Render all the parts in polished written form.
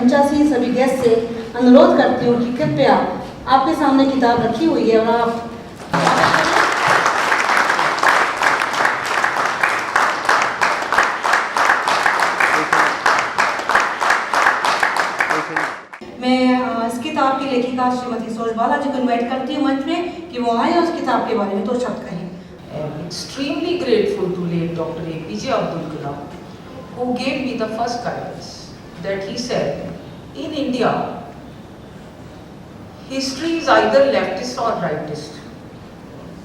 85 सभी गेस्ट से अनुरोध करती हूँ कि कृपया आपके सामने किताब रखी हुई है और आप मैं इस किताब की लेखिका श्रीमती सरोज बाला जी को इनवाइट करती हूँ मंच में कि वो आए और उस किताब के बारे में 2 शब्द कहें। Extremely grateful to late Dr. APJ Abdul Kalam, who gave me the first guidance that he said, in India, history is either leftist or rightist.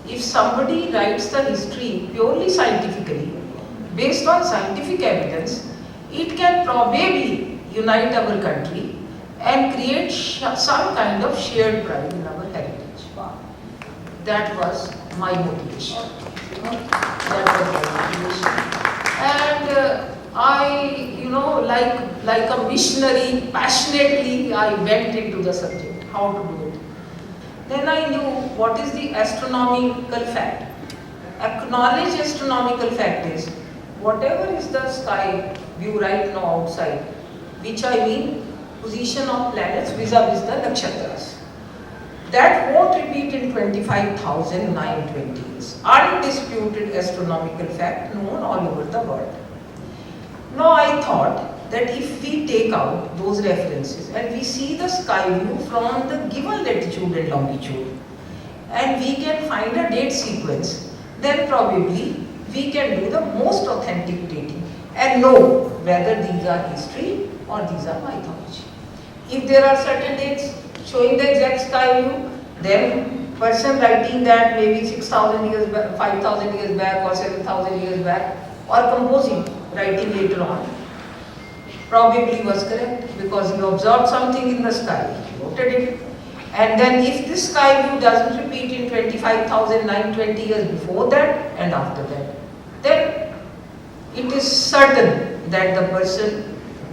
If somebody writes the history purely scientifically, based on scientific evidence, it can probably unite our country and create some kind of shared pride in our heritage. That was my motivation. And I, like a missionary, passionately I went into the subject, how to do it. Then I knew what is the astronomical fact. Acknowledged astronomical fact is, whatever is the sky view right now outside, which I mean position of planets vis-a-vis the nakshatras. That won't repeat in 25,920 years. Undisputed astronomical fact known all over the world. Now I thought that if we take out those references and we see the sky view from the given latitude and longitude and we can find a date sequence, then probably we can do the most authentic dating and know whether these are history or these are mythology. If there are certain dates showing the exact sky view, then person writing that maybe 6,000 years back, 5,000 years back or 7,000 years back, or composing, writing later on, probably was correct because he observed something in the sky, he noted it. And then if this sky view doesn't repeat in 25,920 years before that and after that, then it is certain that the person,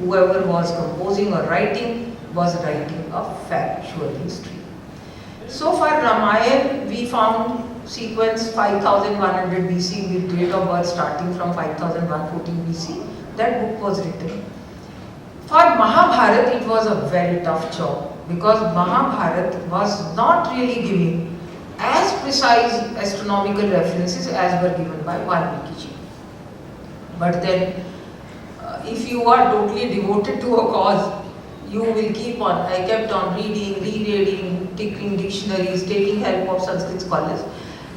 whoever was composing or writing, was writing a factual history. So for Ramayana, we found sequence 5100 BC with date of birth starting from 5114 BC. That book was written. For Mahabharat, it was a very tough job because Mahabharat was not really giving as precise astronomical references as were given by Valmiki. But then, if you are totally devoted to a cause, you will keep on. I kept on reading, rereading, taking dictionaries, taking help of Sanskrit scholars,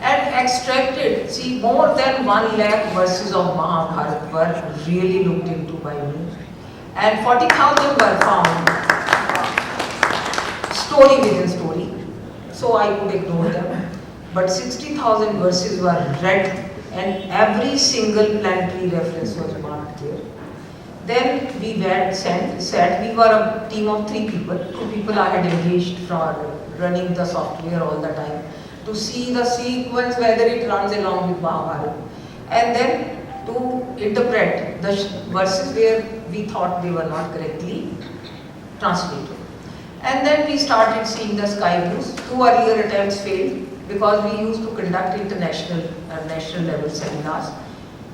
and extracted, see, more than 1 lakh verses of Mahabharat were really looked into by me. And 40,000 were found, story within story, so I could ignore them. But 60,000 verses were read, and every single planetary reference was marked there. Then we said we were a team of 3 people. 2 people I had engaged for running the software all the time to see the sequence, whether it runs along with Mahabharat, and then to interpret the verses where we thought they were not correctly translated. And then we started seeing the sky views. 2 earlier attempts failed because we used to conduct international and national level seminars,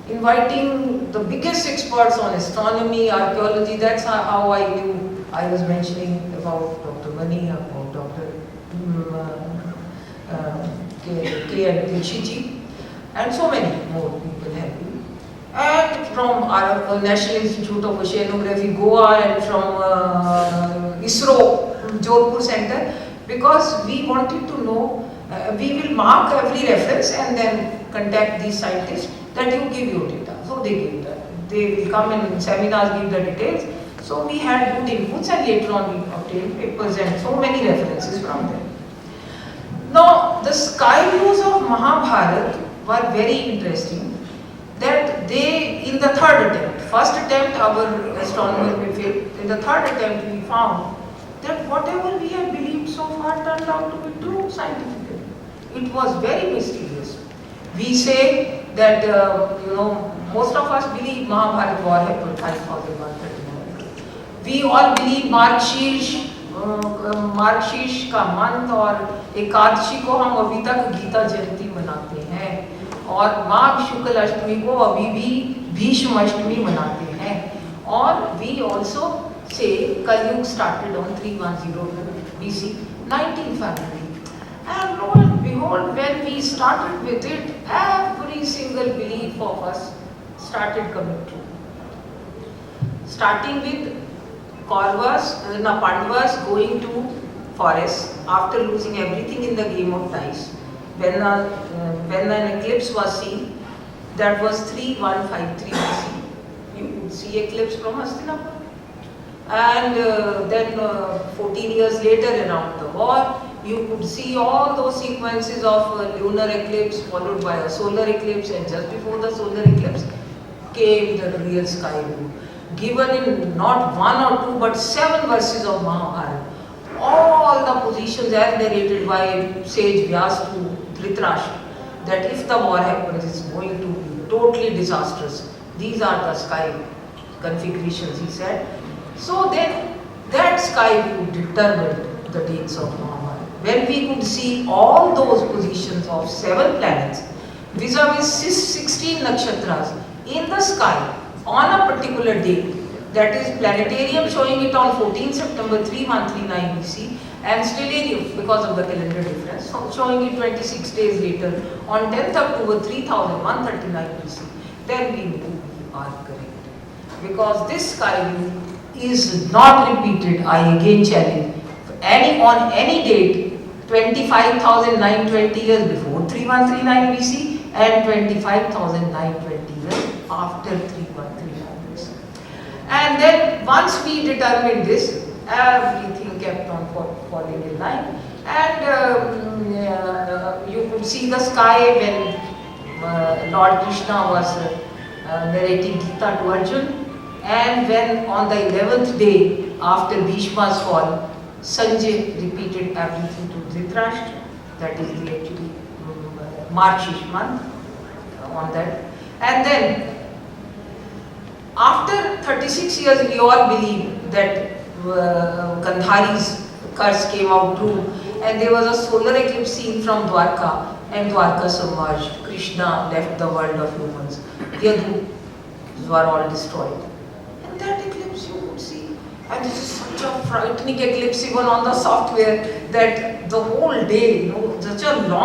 inviting the biggest experts on astronomy, archaeology. That's how I knew. I was mentioning about Dr. Mani, about Dr. K. Dikshitji, and so many more people have been. And from our National Institute of Oceanography, Goa, and from ISRO, Jodhpur Center, because we wanted to know, we will mark every reference and then contact these scientists that you give your data. So they gave that. They will come in seminars, give the details. So we had good inputs and later on we obtained papers and so many references from them. Now the sky views of Mahabharat were very interesting. That they, in the 3rd attempt, first attempt our astronomers failed, in the 3rd attempt we found that whatever we had believed so far turned out to be true scientifically. It was very mysterious. We say that, most of us believe Mahabharat War happened 5139. We all believe Margashirsha का month और एकादशी को हम अभी तक गीता जयंती मनाते हैं और माघ शुक्ल अष्टमी को अभी भी भीष्म अष्टमी मनाते हैं और we also say Kaliyuga started on 3102 BC, 19th February. And lo and behold, when we started with it, every single belief of us started coming true. Starting with Pandavas going to forest after losing everything in the game of dice. When an eclipse was seen, that was 3153 BC. You could see eclipse from Hastinapur. And then 14 years later, around the war, you could see all those sequences of lunar eclipse followed by a solar eclipse, and just before the solar eclipse came the real sky view, given in not one or two but 7 verses of Mahabharat. All the positions as narrated by sage Vyas to Dhritarashtra, that if the war happens, it's going to be totally disastrous. These are the sky configurations, he said. So then that sky view determined the dates of Mahabharata. When we could see all those positions of 7 planets vis-a-vis 16 nakshatras in the sky on a particular date, that is planetarium showing it on 14 September 3139 BC and stellarium because of the calendar difference showing it 26 days later on 10th October 3139 BC, then we knew we are correct. Because this sky view is not repeated, I again challenge, on any date 25,920 years before 3139 BC and 25,920 years after 3139 BC. And then once we determined this, everything kept on falling in line. And you could see the sky when Lord Krishna was narrating Gita to Arjun. And when on the 11th day after Bhishma's fall, Sanjay repeated everything to Dhritarashtra, that is the actually Margashirsha month on that. And then after 36 years we all believe that Gandhari's curse came out true, and there was a solar eclipse seen from Dwarka, and Dwarka submerged. Krishna left the world of humans. Yaduvanshis were all destroyed. And that eclipse you could see. And this is such a frightening eclipse even on the software that the whole day, such a long